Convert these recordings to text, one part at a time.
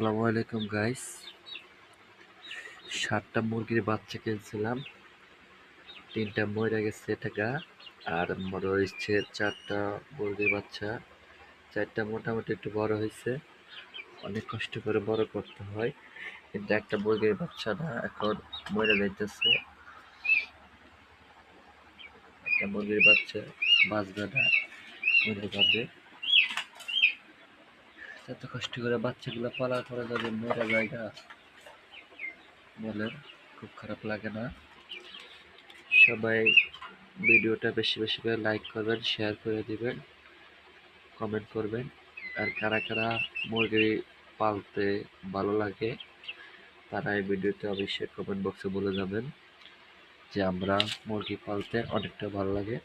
আসসালামু আলাইকুম গাইস। 7টা মুরগির বাচ্চা কিনছিলাম, 3টা মরে গেছে টাকা। আর মনে হচ্ছে 4টা মুরগির বাচ্চা, 4টা মোটামুটি একটু বড় হয়েছে। অনেক কষ্ট করে বড় করতে হয়, কিন্তু একটা মুরগির বাচ্চাটা এখন মরে যাইতেছে। একটা মুরগির বাচ্চা বাঁচবে না, মরে যাবে। এত কষ্ট করে বাচ্চাগুলো পালার পরে যদি মরে জায়গা বলেন, খুব খারাপ লাগে না? সবাই ভিডিওটা বেশি বেশি করে লাইক করবেন, শেয়ার করে দিবেন, কমেন্ট করবেন। আর কারা কারা মুরগি পালতে ভালো লাগে তারা এই ভিডিওতে অবশ্যই কমেন্ট বক্সে বলে যাবেন যে আমরা মুরগি পালতে অনেকটা ভালো লাগে।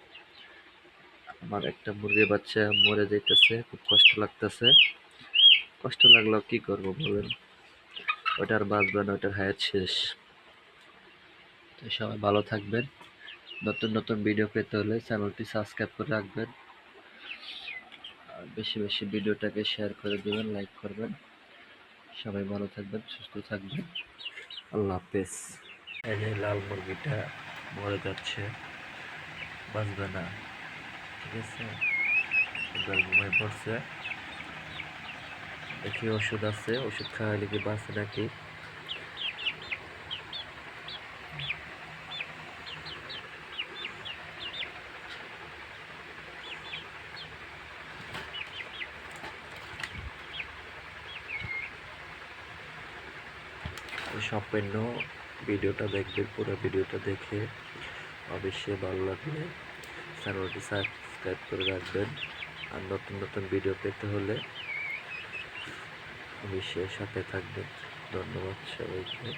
আমার একটা মুরগির বাচ্চা মরে যাইতেছে, খুব কষ্ট লাগতেছে। কষ্ট লাগলেও কি করব বলেন, ওটার বাঁচবে না, ওটার হায়াত শেষ। তো সবাই ভালো থাকবেন। নতুন নতুন ভিডিও পেতে হলে চ্যানেলটি সাবস্ক্রাইব করে রাখবেন। আর বেশি বেশি ভিডিওটাকে শেয়ার করে দিবেন, লাইক করবেন। সবাই ভালো থাকবেন, সুস্থ থাকবেন। আল্লাহ হাফেজ। এই যে লাল মুরগিটা মরে যাচ্ছে, বাঁচবে না, ঠিক আছে? এবার ঘুমায় পড়ছে, দেখি ওষুধ আছে, ওষুধ খাওয়াইলে কি বাঁচে নাকি। সম্পূর্ণ ভিডিওটা দেখবেন, পুরো ভিডিওটা দেখে অবশ্যই ভালো লাগলে চ্যানেলটি সাবস্ক্রাইব করে রাখবেন। আর নতুন নতুন ভিডিও পেতে হলে অবশ্যই সাথে থাকবেন। ধন্যবাদ সবাইকে।